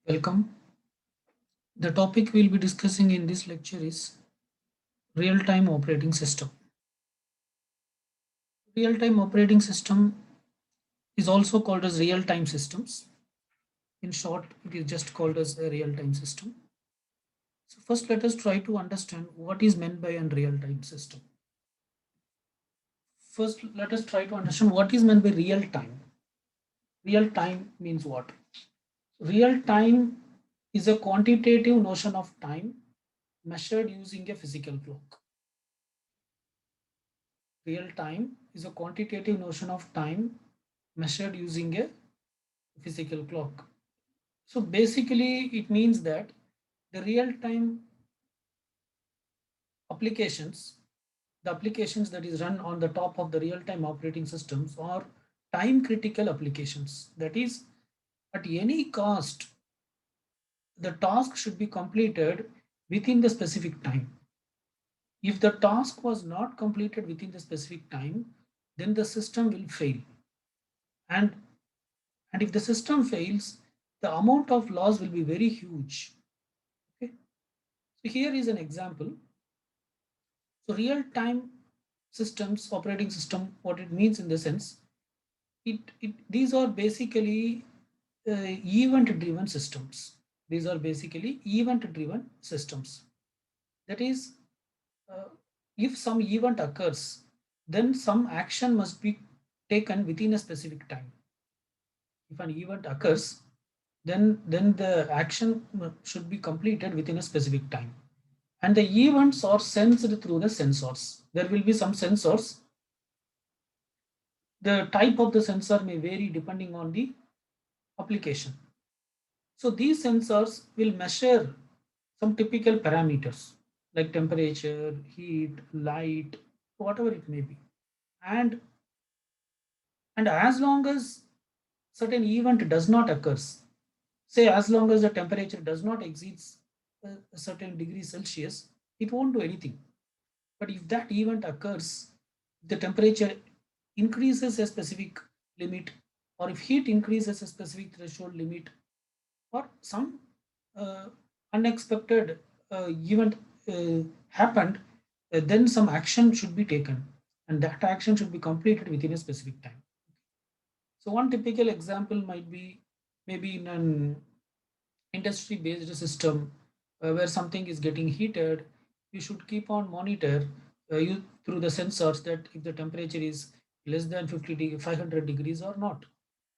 Welcome. The topic we'll be discussing in this lecture is real-time operating system. Real-time operating system is also called as real-time systems. In short, it is just called as a real-time system. So first, let us try to understand what is meant by a real-time system. First, let us try to understand what is meant by real-time. Real-time means what? Real-time is a quantitative notion of time measured using a physical clock. Real time is a quantitative notion of time measured using a physical clock. So basically, it means that the real time applications, the applications that is run on the top of the real time operating systems are time critical applications. That is, at any cost, the task should be completed within the specific time. If the task was not completed within the specific time, then the system will fail. And And if the system fails, the amount of loss will be very huge. Okay. So here is an example. So real-time systems, operating system, what it means in the sense, these are basically event-driven systems. These are basically event-driven systems. That is, uh, if some event occurs, then some action must be taken within a specific time. If an event occurs, then the action should be completed within a specific time, and the events are sensed through the sensors. There will be some sensors. The type of the sensor may vary depending on the application. So these sensors will measure some typical parameters like temperature, heat, light, whatever it may be. And and as long as certain event does not occurs, say as long as the temperature does not exceed a certain degree Celsius, it won't do anything. But if that event occurs, the temperature increases a specific limit, or if heat increases a specific threshold limit, or some uh, unexpected event happened, then some action should be taken, and that action should be completed within a specific time. So one typical example might be maybe in an industry based system where something is getting heated, you should keep on monitor you through the sensors that if the temperature is less than 500 degrees or not.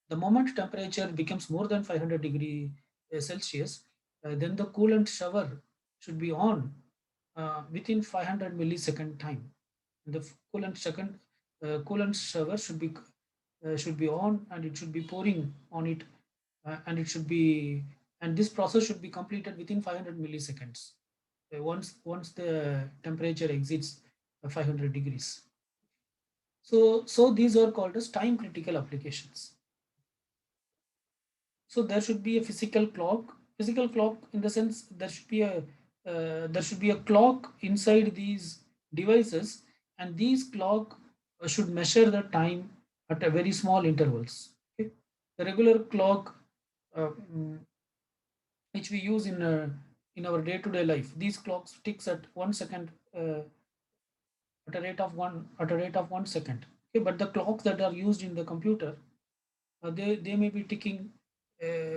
The moment temperature becomes more than 500 degree Celsius, then the coolant shower should be on within 500 millisecond time. The coolant shower should be on, and it should be pouring on it, and it should be and this process should be completed within 500 milliseconds once the temperature exceeds 500 degrees. So these are called as time critical applications. So there should be a physical clock in the sense there should be a clock inside these devices, and these clock should measure the time at a very small intervals. Okay? The regular clock mm, which we use in our day-to-day life, these clocks ticks at 1 second at a rate of 1 second. Okay, but the clocks that are used in the computer, they may be ticking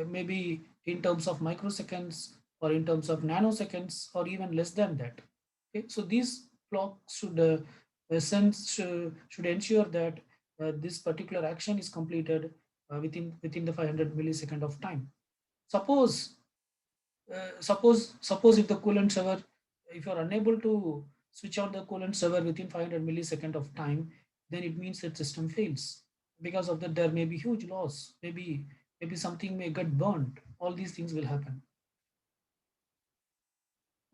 maybe in terms of microseconds or in terms of nanoseconds or even less than that. Okay, so these clocks should ensure that this particular action is completed within the 500 millisecond of time. Suppose suppose if the coolant shower, if you are unable to switch out the coolant shower within 500 millisecond of time, then it means that system fails. Because of that, there may be huge loss. Maybe something may get burned. All these things will happen.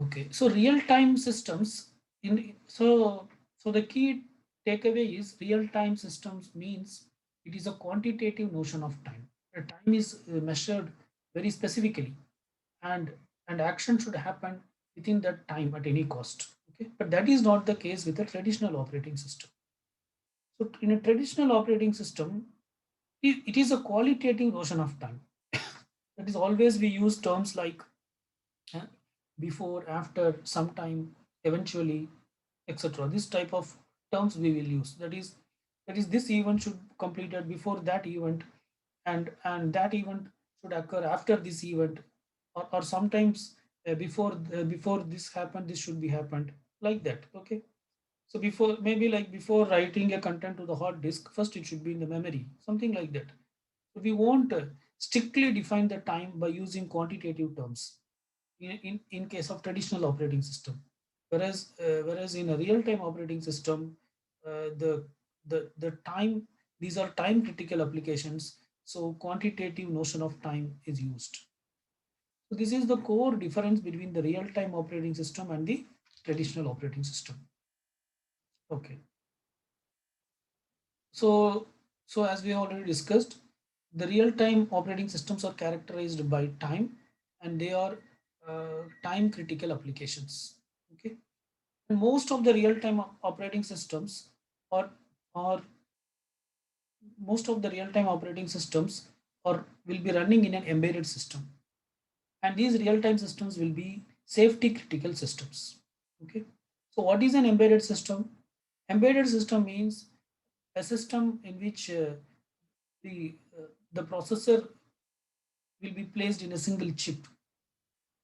Okay, so real time systems in so the key takeaway is real time systems means it is a quantitative notion of time. The time is measured very specifically, and action should happen within that time at any cost. Okay, but that is not the case with a traditional operating system. So in a traditional operating system, it is a qualitative notion of time. That is always we use terms like uh, before, after, sometime, eventually, etc. This type of terms we will use. That is this event should completed before that event, and that event should occur after this event, or sometimes before this happened, this should be happened, like that. Okay. So before, maybe like before writing a content to the hard disk, first it should be in the memory, something like that. So we won't strictly define the time by using quantitative terms in case of traditional operating system. Whereas in a real-time operating system, the time, these are time critical applications, so quantitative notion of time is used. So this is the core difference between the real-time operating system and the traditional operating system. Okay. So, so as we already discussed, the real-time operating systems are characterized by time, and they are time critical applications. Okay, and most of the real-time operating systems, or or most of the real-time operating systems, or will be running in an embedded system, and these real-time systems will be safety critical systems. Okay, so what is an embedded system? Embedded system means a system in which the the processor will be placed in a single chip,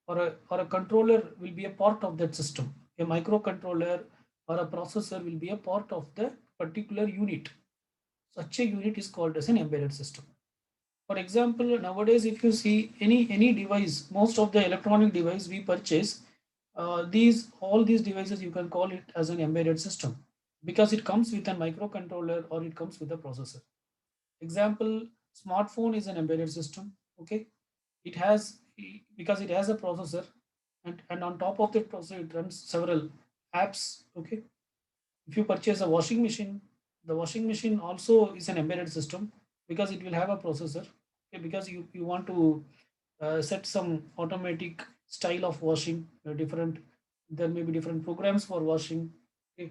or a controller will be a part of that system. A microcontroller or a processor will be a part of the particular unit. Such a unit is called as an embedded system. For example, nowadays if you see any device, most of the electronic device we purchase, these all these devices you can call it as an embedded system, because it comes with a microcontroller or it comes with a processor. Example, smartphone is an embedded system. Okay, it has, because it has a processor, and on top of that processor it runs several apps. Okay, if you purchase a washing machine, the washing machine also is an embedded system, because it will have a processor. Okay, because you want to set some automatic style of washing, different, there may be different programs for washing. Okay,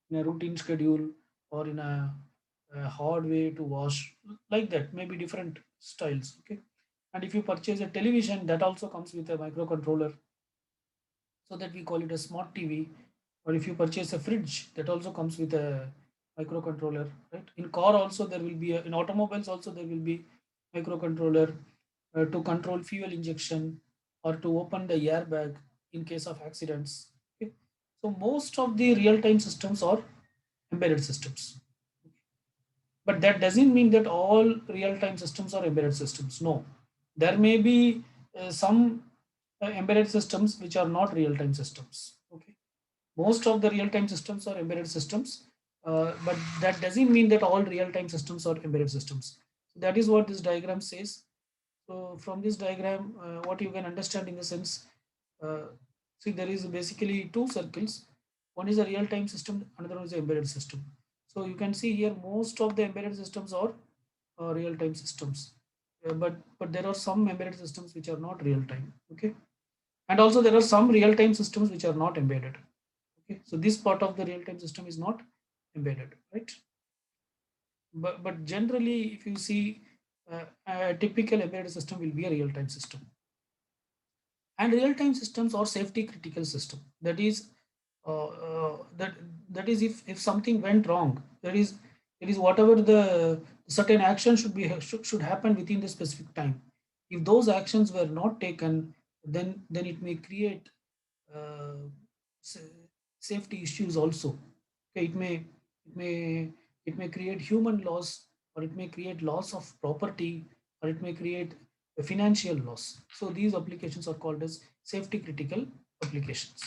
in a routine schedule, or in a hard way to wash, like that, maybe different styles. Okay, and if you purchase a television, that also comes with a microcontroller, so that we call it a smart TV. Or if you purchase a fridge, that also comes with a microcontroller, right? In car also there will be in automobiles also there will be microcontroller to control fuel injection, or to open the airbag in case of accidents. Okay? So most of the real-time systems are embedded systems. But that doesn't mean that all real-time systems are embedded systems. No, there may be some embedded systems which are not real-time systems. Okay, most of the real-time systems are embedded systems, but that doesn't mean that all real-time systems are embedded systems. So that is what this diagram says. So from this diagram, what you can understand in the sense, uh, see, there is basically two circles. One is a real-time system, another one is an embedded system. So you can see here most of the embedded systems are real-time systems, but there are some embedded systems which are not real-time. Okay, and also there are some real-time systems which are not embedded. Okay, so this part of the real-time system is not embedded, right? But generally, if you see, a typical embedded system will be a real-time system. And real-time systems are safety critical system. That is, that is, if something went wrong, there is whatever the certain action should happen within the specific time. If those actions were not taken, then it may create uh, safety issues also. Okay, it may create human loss, or it may create loss of property, or it may create a financial loss. So these applications are called as safety critical applications.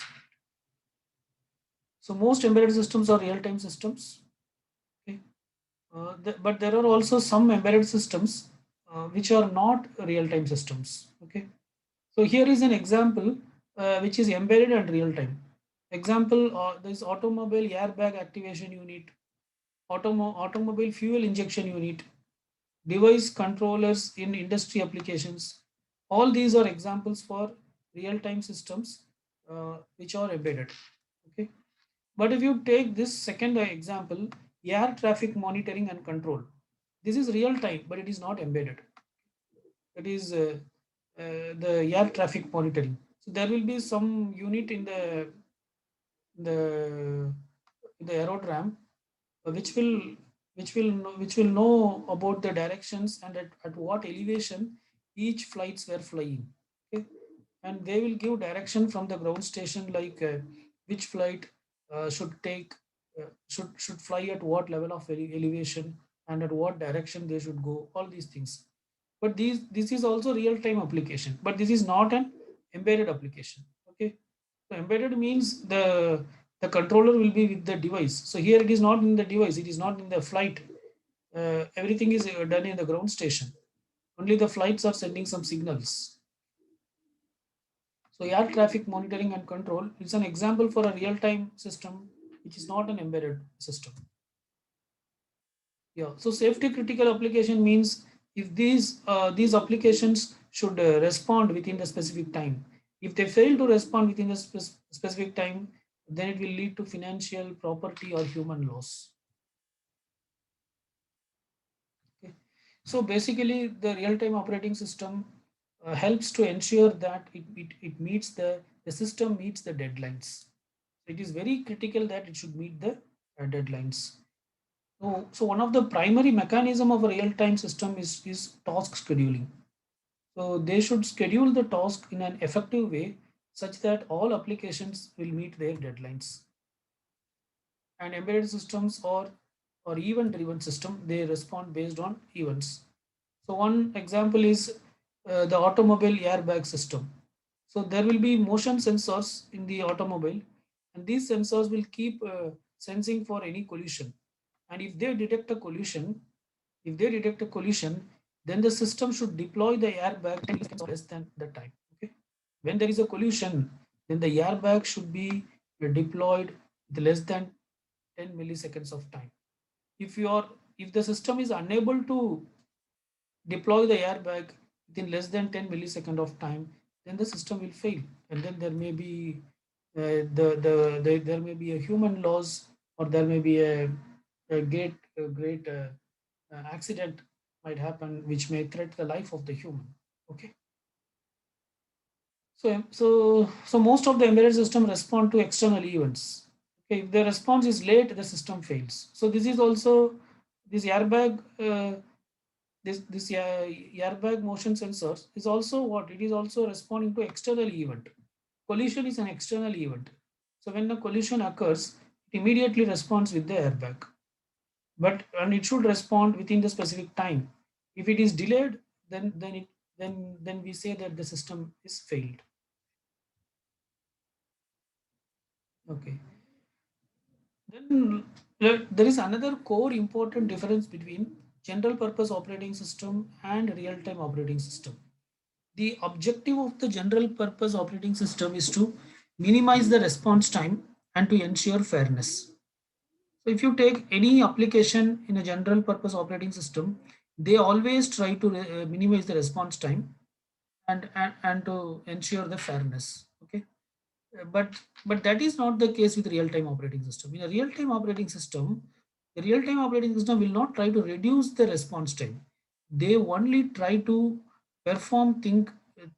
So most embedded systems are real-time systems. Okay, but there are also some embedded systems which are not real-time systems. Okay, so here is an example which is embedded and real-time. Example, this automobile airbag activation unit, automobile fuel injection unit, device controllers in industry applications. All these are examples for real-time systems which are embedded. Okay, but if you take this second example, air traffic monitoring and control, this is real time, but it is not embedded. It is the air traffic monitoring. So there will be some unit in the the aerodrome, which will which will know about the directions and at what elevation each flights were flying. Okay, and they will give direction from the ground station, like which flight should take should fly at what level of elevation and at what direction they should go. All these things. But this is also real time application. But this is not an embedded application. Okay, so embedded means the controller will be with the device. So here it is not in the device. It is not in the flight. Everything is done in the ground station. Only the flights are sending some signals. So air traffic monitoring and control is an example for a real-time system, which is not an embedded system. Yeah. So safety critical application means if these applications should respond within the specific time. If they fail to respond within the specific time, then it will lead to financial, property, or human loss. Okay. So basically, the real-time operating system helps to ensure that it meets the system meets the deadlines. It is very critical that it should meet the deadlines. So one of the primary mechanism of a real-time system is task scheduling. So they should schedule the task in an effective way such that all applications will meet their deadlines. And embedded systems or event-driven system, they respond based on events. So one example is the automobile airbag system. So there will be motion sensors in the automobile, and these sensors will keep sensing for any collision. And if they detect a collision, then the system should deploy the airbag 10 milliseconds or less than the time. Okay, when there is a collision, then the airbag should be deployed with less than 10 milliseconds of time. If you are if the system is unable to deploy the airbag within less than 10 millisecond of time, then the system will fail, and then there may be there may be a human loss, or there may be a great accident might happen, which may threaten the life of the human. Okay. So most of the embedded system respond to external events. Okay, if the response is late, the system fails. So this is also this airbag. This airbag motion sensors is also what it is also responding to external event. Collision is an external event. So when a collision occurs, it immediately responds with the airbag. And it should respond within the specific time. If it is delayed, then we say that the system is failed. Okay. Then there is another core important difference between general purpose operating system and real time operating system. The objective of the general purpose operating system is to minimize the response time and to ensure fairness. So if you take any application in a general purpose operating system, they always try to minimize the response time and to ensure the fairness. Okay. But that is not the case with real-time operating system. In a real-time operating system, the real-time operating system will not try to reduce the response time. They only try to perform think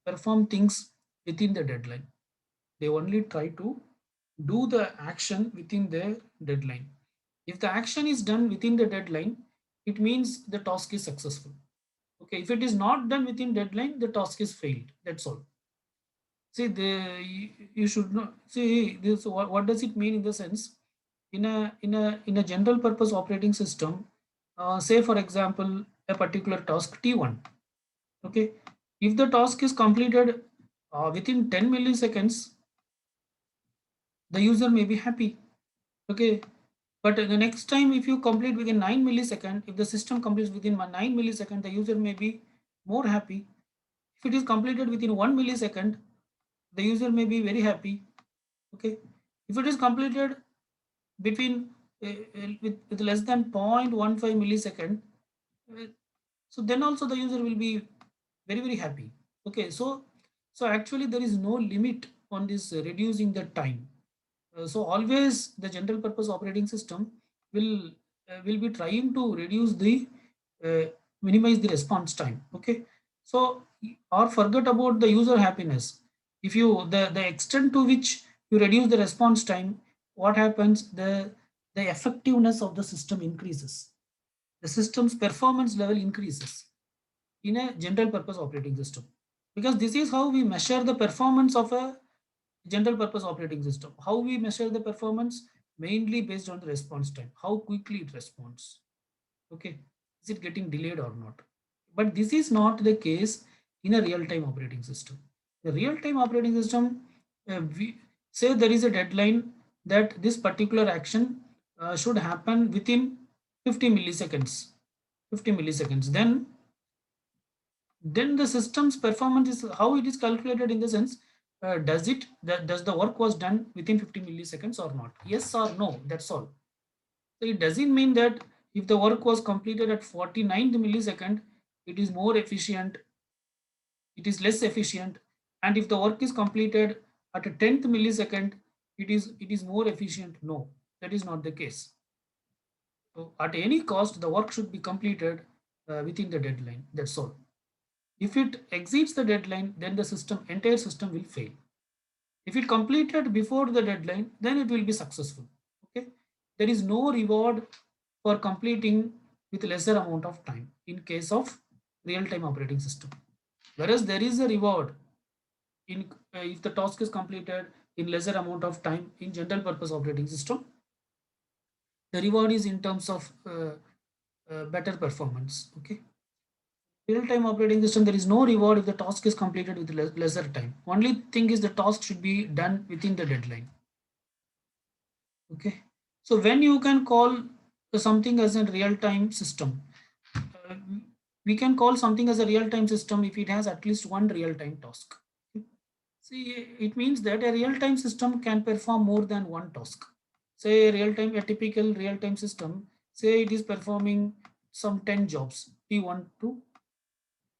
perform things within the deadline. They only try to do the action within the deadline. If the action is done within the deadline, it means the task is successful. Okay, if it is not done within deadline, the task is failed. That's all. See, you should not see this. What does it mean in the sense? In a general purpose operating system, say for example, a particular task T1. Okay, if the task is completed within 10 milliseconds, the user may be happy. Okay, but the next time, if you complete within 9 millisecond, if the system completes within 9 millisecond, the user may be more happy. If it is completed within 1 millisecond, the user may be very happy. Okay, if it is completed between with less than 0.15 millisecond, uh, so then also the user will be very happy. Okay, so actually there is no limit on this reducing the time. So always the general purpose operating system will be trying to reduce the uh, minimize the response time. Okay, So, or forget about the user happiness. If you the extent to which you reduce the response time, what happens? The effectiveness of the system increases. The system's performance level increases in a general purpose operating system, because this is how we measure the performance of a general purpose operating system. How we measure the performance? Mainly based on the response time, how quickly it responds. Okay, is it getting delayed or not? But this is not the case in a real-time operating system. The real-time operating system, we say there is a deadline that this particular action should happen within 50 milliseconds. 50 milliseconds. Then the system's performance is how it is calculated, in the sense, does the work was done within 50 milliseconds or not? Yes or no. That's all. So it doesn't mean that if the work was completed at 49th millisecond, it is more efficient, it is less efficient. And if the work is completed at a 10th millisecond, it is more efficient. No, that is not the case. So at any cost, the work should be completed within the deadline. That's all. If it exceeds the deadline, then the entire system will fail. If it completed before the deadline, then it will be successful. Okay. There is no reward for completing with lesser amount of time in case of real-time operating system. Whereas there is a reward in if the task is completed in lesser amount of time in general purpose operating system. The reward is in terms of better performance. Okay. Real-time operating system, there is no reward if the task is completed with lesser time. Only thing is the task should be done within the deadline. Okay. So when you can call something as a real-time system, uh, we can call something as a real-time system if it has at least one real-time task. See, it means that a real-time system can perform more than one task. Say a typical real-time system, say it is performing some 10 jobs, T1 to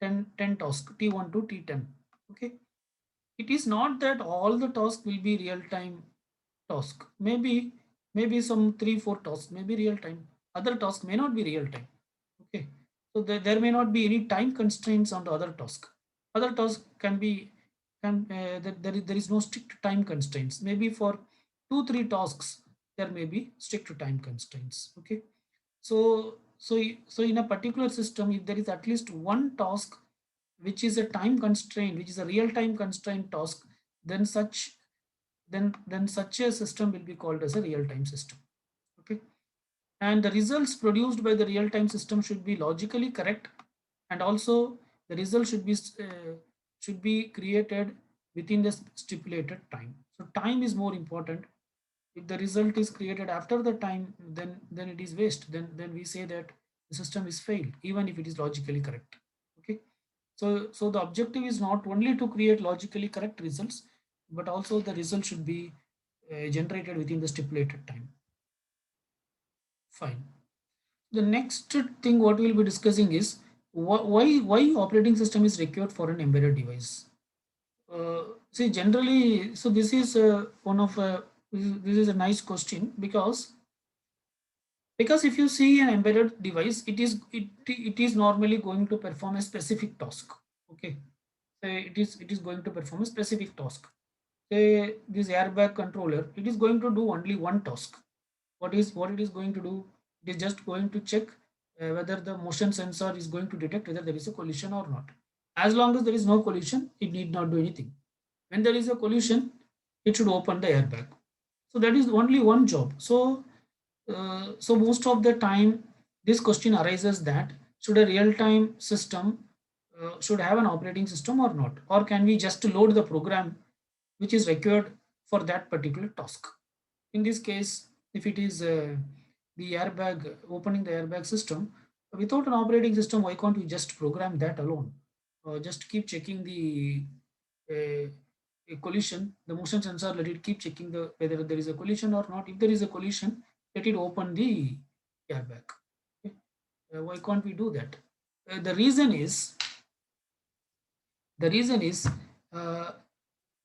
10 tasks, T1 to T10. Okay. It is not that all the tasks will be real-time task. Maybe some 3 4 tasks may be real time, other tasks may not be real time. Okay. So there may not be any time constraints on the other task. Other tasks can be there is no strict time constraints. Maybe for 2 3 tasks there may be strict time constraints. Okay. So in a particular system, if there is at least one task which is a time constraint, which is a real time constraint task, then such a system will be called as a real time system. Okay. And the results produced by the real time system should be logically correct, and also the result should be created within the stipulated time. So time is more important. If the result is created after the time, then it is waste. Then we say that the system is failed even if it is logically correct. Okay. So the objective is not only to create logically correct results, but also the result should be generated within the stipulated time. Fine. The next thing what we'll be discussing is why operating system is required for an embedded device. See, generally, so this is one of this is a nice question, because if you see an embedded device, it is normally going to perform a specific task. Okay. So it is going to perform a specific task. Say this airbag controller, it is going to do only one task. What it is going to do? It is just going to check whether the motion sensor is going to detect whether there is a collision or not. As long as there is no collision, it need not do anything. When there is a collision, it should open the airbag. So that is only one job. So most of the time, this question arises that should a real-time system should have an operating system or not, or can we just load the program which is required for that particular task? In this case, if it is the airbag, opening the airbag system without an operating system, why can't we just program that alone? Just keep checking the uh, a collision, the motion sensor, let it keep checking the whether there is a collision or not. If there is a collision, let it open the airbag. Okay. Why can't we do that? The reason is uh,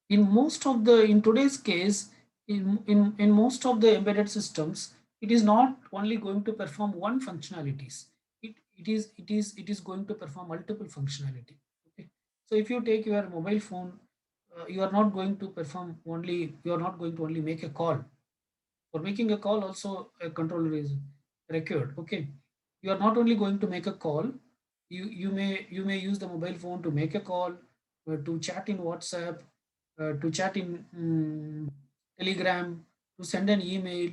in today's case, in most of the embedded systems, it is not only going to perform one functionalities. It is going to perform multiple functionality. So if you take your mobile phone, you are not going to perform only, you are not going to only make a call. For making a call also a controller is required. Okay, you are not only going to make a call, you may use the mobile phone to make a call, to chat in WhatsApp, to chat in Telegram, to send an email,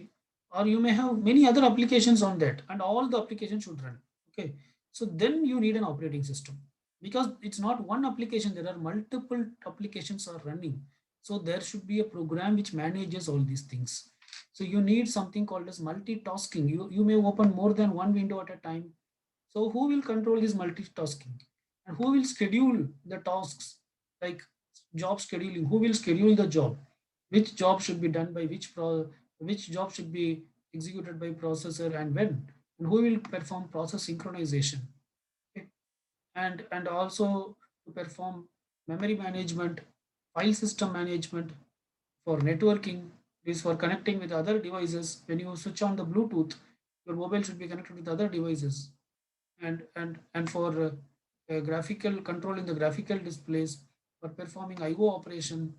or you may have many other applications on that, and all the applications should run. Okay, so then you need an operating system, because it's not one application, there are multiple applications are running. So there should be a program which manages all these things. So you need something called as multitasking. You may open more than one window at a time. So who will control this multitasking, and who will schedule the tasks, like job scheduling? Who will schedule the job? Which job should be done by which job should be executed by processor and when? And who will perform process synchronization? Okay. And also to perform memory management, file system management, for networking, it is for connecting with other devices. When you switch on the Bluetooth, your mobile should be connected with other devices. And for graphical controlling the graphical displays, for performing IO operation,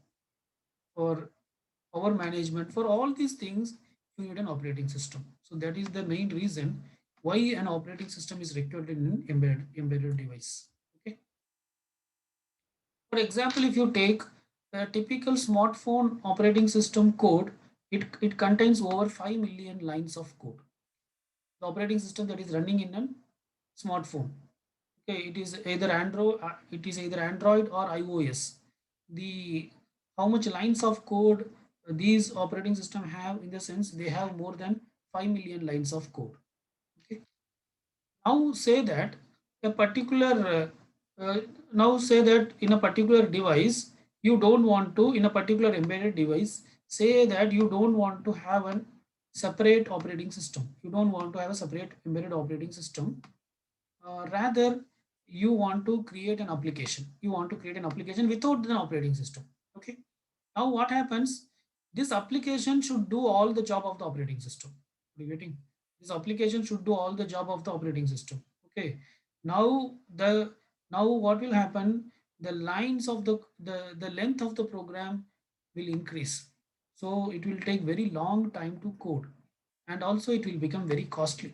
for power management, for all these things, you need an operating system. So that is the main reason why an operating system is required in an embedded device. Okay. For example, if you take a typical smartphone operating system code, it contains over 5 million lines of code. The operating system that is running in a smartphone. Okay, it is either Android or iOS. The how much lines of code these operating system have, in the sense they have more than 5 million lines of code. Okay. Now say that a particular now say that in a particular device, you don't want to, in a particular embedded device, say that you don't want to have a separate operating system, you don't want to have a separate embedded operating system. Rather, you want to create an application, without an operating system. Okay. Now what happens? This application should do all the job of the operating system. Are you getting? This application should do all the job of the operating system. Okay. Now the now what will happen? The lines of the length of the program will increase. So it will take very long time to code, and also it will become very costly.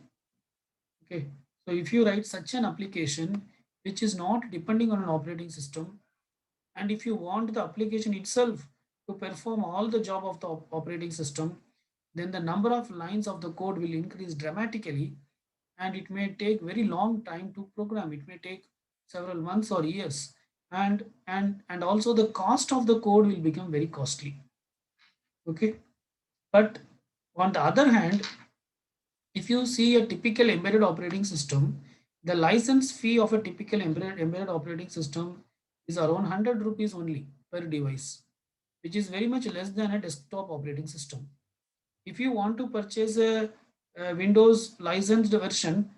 Okay. So if you write such an application which is not depending on an operating system, and if you want the application itself to perform all the job of the operating system, then the number of lines of the code will increase dramatically, and it may take very long time to program. It may take several months or years, and also the cost of the code will become very costly. Okay. But on the other hand, if you see a typical embedded operating system, the license fee of a typical embedded operating system is around 100 rupees only per device, which is very much less than a desktop operating system. If you want to purchase a Windows licensed version,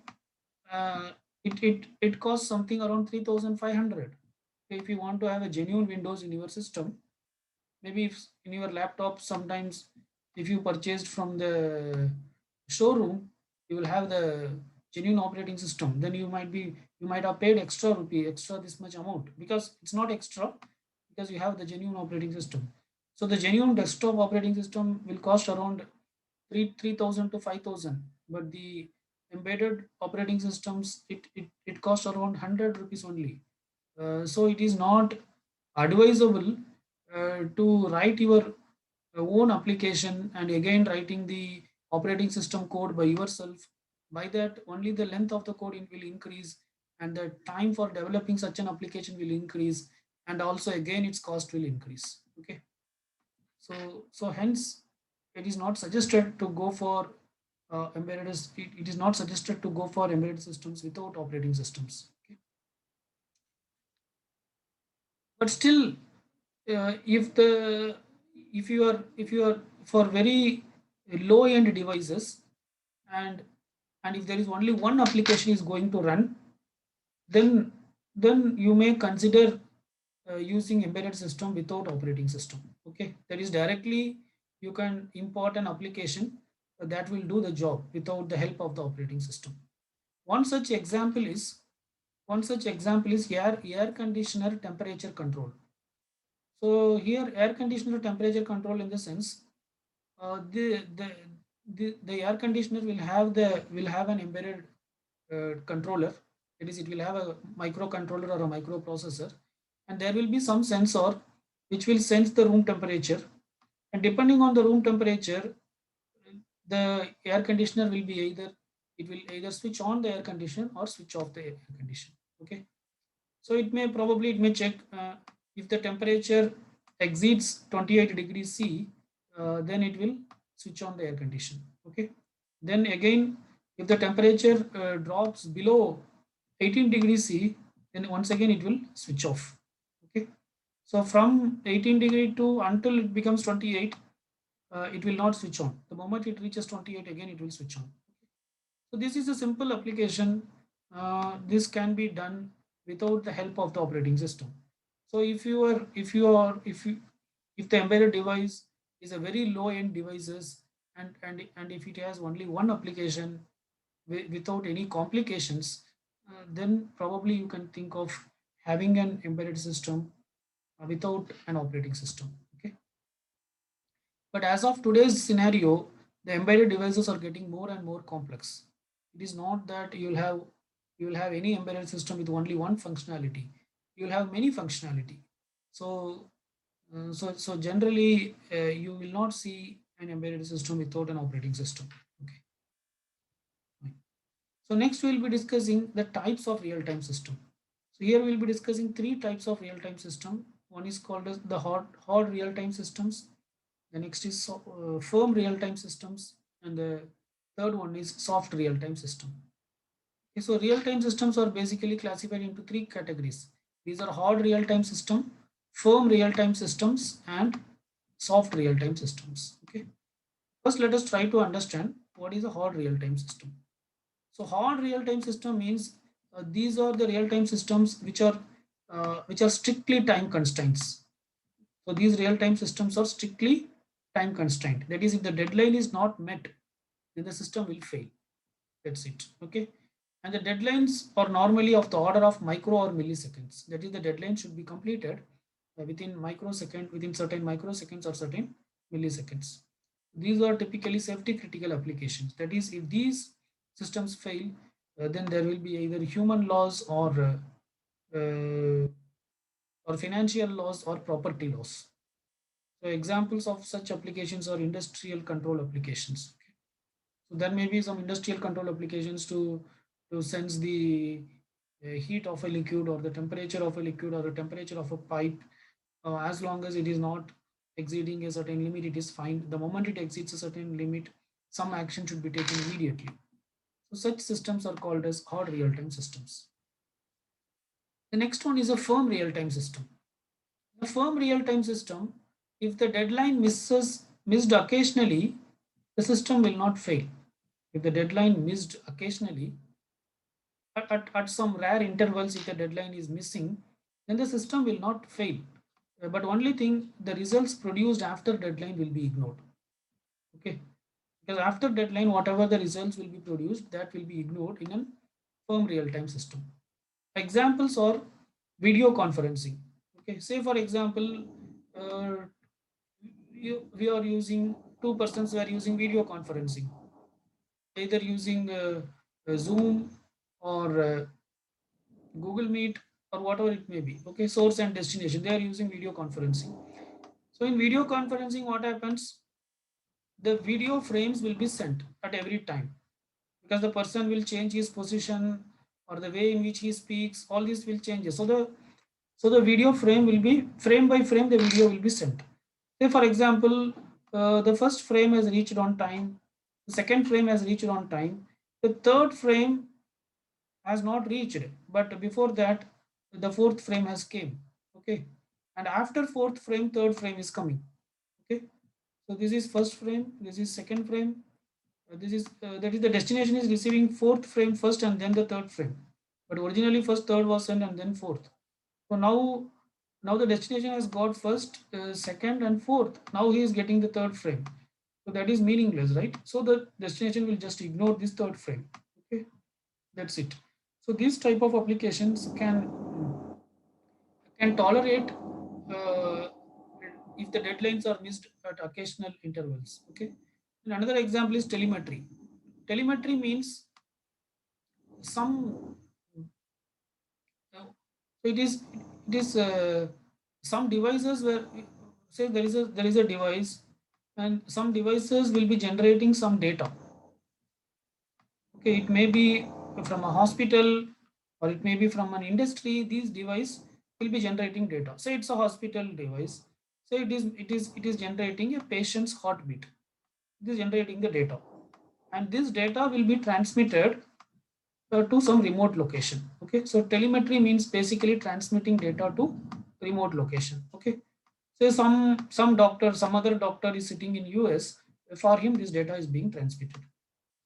it costs something around 3,500. If you want to have a genuine Windows in your system, maybe if in your laptop, sometimes if you purchased from the showroom, you will have the genuine operating system, then you might have paid extra this much amount, because it's not extra, because you have the genuine operating system. So the genuine desktop operating system will cost around 3,000 to 5,000, but the embedded operating systems, it costs around 100 rupees only. So it is not advisable to write your own application and again writing the operating system code by yourself. By that, only the length of the code will increase, and the time for developing such an application will increase, and also again its cost will increase. Okay. So hence it is not suggested to go for it is not suggested to go for embedded systems without operating systems. Okay. But still, if the if you are for very low end devices, and if there is only one application is going to run, then you may consider using embedded system without operating system. Okay, that is directly you can import an application that will do the job without the help of the operating system. One such example is One such example is air conditioner temperature control. So here air conditioner temperature control in the sense, uh, the, the the air conditioner will have an embedded controller. That is, it will have a microcontroller or a microprocessor, and there will be some sensor which will sense the room temperature, and depending on the room temperature, the air conditioner will be either, it will either switch on the air conditioner or switch off the air conditioner. Okay, so it may check if the temperature exceeds 28 degrees C, then it will switch on the air conditioner. Okay, then again, if the temperature drops below 18 degrees C, then once again it will switch off. Okay, so from 18 degree to until it becomes 28, it will not switch on. The moment it reaches 28, again it will switch on. So this is a simple application. This can be done without the help of the operating system. So if the embedded device is a very low end devices, and if it has only one application without any complications, then probably you can think of having an embedded system without an operating system. Okay, but as of today's scenario, the embedded devices are getting more and more complex. It is not that you will have any embedded system with only one functionality. You will have many functionality. So so generally, you will not see an embedded system without an operating system. Okay. Fine. So next we will be discussing the types of real-time system. So here we will be discussing three types of real-time system. One is called as the hard real-time systems. The next is firm real-time systems, and the third one is soft real-time system. Okay, so real-time systems are basically classified into three categories. These are hard real-time system, firm real-time systems, and soft real-time systems. Okay. First, let us try to understand what is a hard real-time system. So hard real-time system means these are the real-time systems which are strictly time constraints. So these real-time systems are strictly time constrained. That is, if the deadline is not met, then the system will fail. That's it. Okay. And the deadlines are normally of the order of micro or milliseconds. That is, the deadline should be completed within certain microseconds or certain milliseconds. These are typically safety critical applications. That is, if these systems fail, then there will be either human loss or financial loss or property loss. So examples of such applications are industrial control applications. Okay. So there may be some industrial control applications to sense the heat of a liquid or the temperature of a liquid or the temperature of a pipe. As long as it is not exceeding a certain limit, it is fine. The moment it exceeds a certain limit, some action should be taken immediately. So such systems are called as hard real-time systems. The next one is a firm real-time system. A firm real-time system, if the deadline missed occasionally, the system will not fail. If the deadline missed occasionally, at some rare intervals, if the deadline is missing, then the system will not fail. But only thing, the results produced after deadline will be ignored. Okay, because after deadline, whatever the results will be produced, that will be ignored in a firm real-time system. Examples are video conferencing. Okay, say for example, uh, we are using, two persons were using video conferencing, either using Zoom or Google Meet or whatever it may be. Okay, source and destination, they are using video conferencing. So in video conferencing, what happens? The video frames will be sent at every time, because the person will change his position or the way in which he speaks. All this will change. So the video frame will be, frame by frame, the video will be sent. Say for example, the first frame has reached on time, the second frame has reached on time, the third frame has not reached, but before that the fourth frame has came. Okay, and after fourth frame, third frame is coming. Okay, so this is first frame, this is second frame, this is that is, the destination is receiving fourth frame first and then the third frame, but originally first third was sent and then fourth. So now the destination has got first, second and fourth. Now he is getting the third frame. So that is meaningless, right? So the destination will just ignore this third frame. Okay, that's it. So these type of applications can tolerate uh, if the deadlines are missed at occasional intervals. Okay. And another example is telemetry. Telemetry means some so it is some devices where say there is a device and some devices will be generating some data. Okay, it may be from a hospital or it may be from an industry. These device will be generating data. Say it's a hospital device. Say it is generating a patient's heartbeat. It is generating the data, and this data will be transmitted to some remote location. Okay, so telemetry means basically transmitting data to remote location. Okay, say some doctor, some other doctor is sitting in US. For him, this data is being transmitted.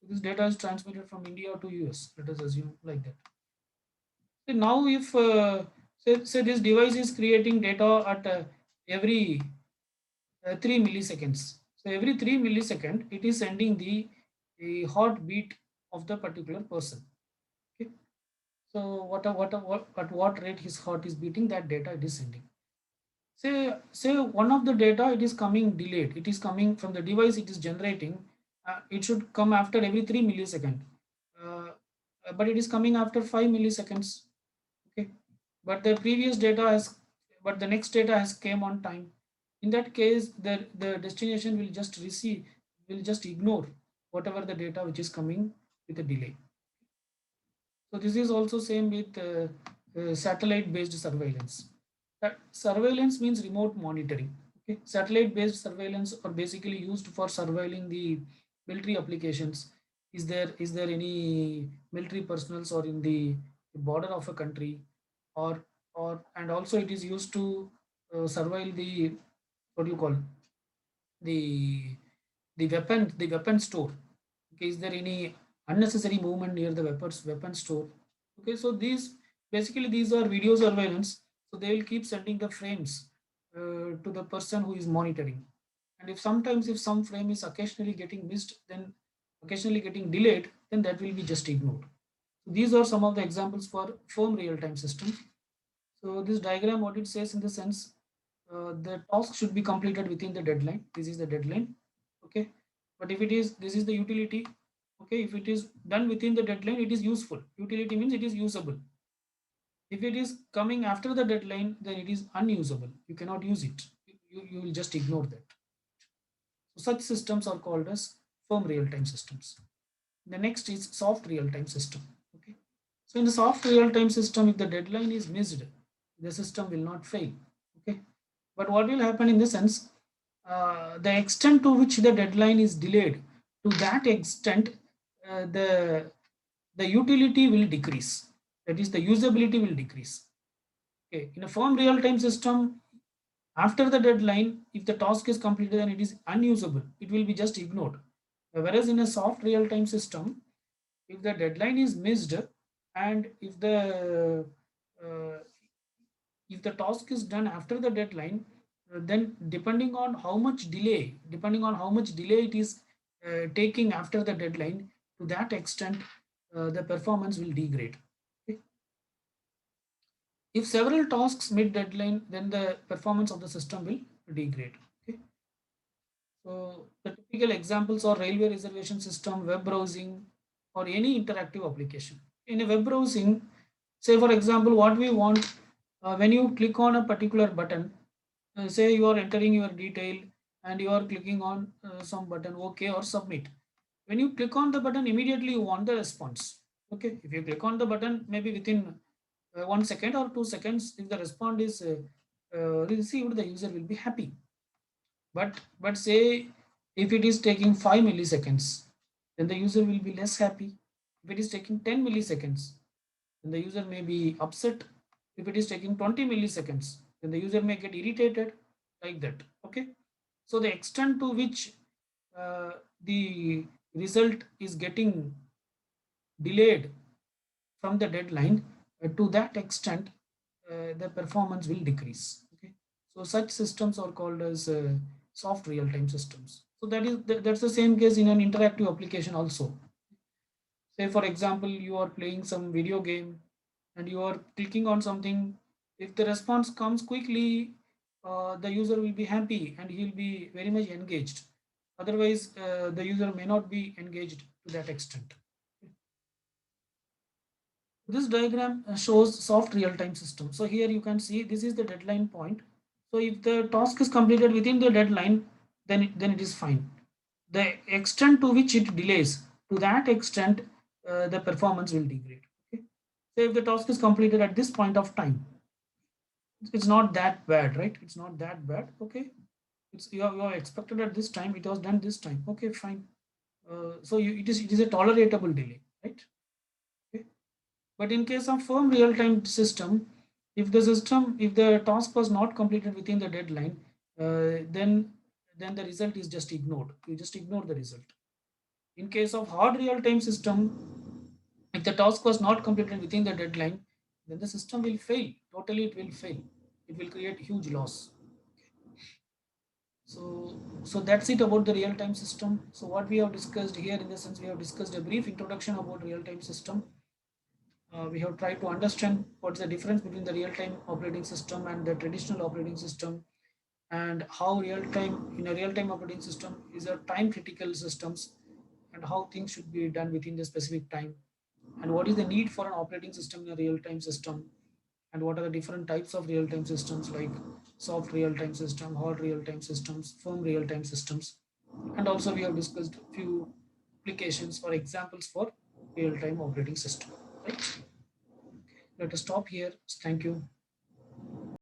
This data is transmitted from India to US. Let us assume like that. So now, if say this device is creating data at every 3 milliseconds. So every 3 millisecond, it is sending the heartbeat of the particular person. Okay. So what at what rate his heart is beating, that data it is sending. Say one of the data it is coming delayed. It is coming from the device it is generating. It should come after every 3 millisecond, uh, but it is coming after 5 milliseconds. Okay, but the previous data has, but the next data has came on time. In that case, the destination will just receive, will just ignore whatever the data which is coming with a delay. So this is also same with satellite-based surveillance. That surveillance means remote monitoring. Okay, satellite-based surveillance are basically used for surveilling the military applications. Is there any military personnel or in the border of a country, or and also it is used to surveil the, what do you call, the the weapon store. Okay, is there any unnecessary movement near the weapon store? Okay, so these are video surveillance. So they will keep sending the frames to the person who is monitoring. And if sometimes if some frame is occasionally getting missed, then occasionally getting delayed, then that will be just ignored. So these are some of the examples for firm real-time systems. So this diagram, what it says in the sense, the task should be completed within the deadline. This is the deadline. Okay. But if it is, this is the utility. Okay. If it is done within the deadline, it is useful. Utility means it is usable. If it is coming after the deadline, then it is unusable. You cannot use it. You will just ignore that. So such systems are called as firm real-time systems. The next is soft real-time system. Okay. So in the soft real-time system, if the deadline is missed, the system will not fail. Okay. But what will happen in the sense, the extent to which the deadline is delayed, to that extent, the utility will decrease. That is, the usability will decrease. Okay. In a firm real-time system, after the deadline, if the task is completed and it is unusable, it will be just ignored. Whereas in a soft real-time system, if the deadline is missed and uh, if the task is done after the deadline, then depending on how much delay it is taking after the deadline, to that extent, the performance will degrade. Okay. If several tasks mid deadline, then the performance of the system will degrade. Okay. So the typical examples are railway reservation system, web browsing, or any interactive application. In a web browsing, say for example, what we want, when you click on a particular button, say you are entering your detail and you are clicking on some button, OK or submit. When you click on the button, immediately you want the response. Okay, if you click on the button, maybe within 1 second or 2 seconds, if the response is received, the user will be happy. But say if it is taking 5 milliseconds, then the user will be less happy. If it is taking 10 milliseconds, then the user may be upset. If it is taking 20 milliseconds, then the user may get irritated, like that. Okay. So the extent to which the result is getting delayed from the deadline, to that extent, the performance will decrease. Okay. So such systems are called as soft real-time systems. So that's the same case in an interactive application also. Say for example, you are playing some video game and you are clicking on something. If the response comes quickly, the user will be happy and he'll be very much engaged. Otherwise, the user may not be engaged to that extent. This diagram shows soft real-time system. So here you can see this is the deadline point. So if the task is completed within the deadline, then it is fine. The extent to which it delays, to that extent, the performance will degrade. Okay. So if the task is completed at this point of time, it's not that bad, right? It's not that bad. Okay. You are expected at this time. It was done this time. Okay, fine. It is a tolerable delay, right? Okay. But in case of firm real-time system, if the task was not completed within the deadline, then the result is just ignored. You just ignore the result. In case of hard real-time system, if the task was not completed within the deadline, then the system will fail. Totally, it will fail. It will create huge loss. So that's it about the real-time system. So what we have discussed here, in the sense, we have discussed a brief introduction about real-time system. We have tried to understand what's the difference between the real-time operating system and the traditional operating system, and how real-time in a real-time operating system is a time-critical systems, and how things should be done within the specific time, and what is the need for an operating system in a real-time system, and what are the different types of real-time systems like soft real-time system, hard real-time systems, firm real-time systems, and also we have discussed a few applications or examples for real-time operating system. Right? Let us stop here. Thank you.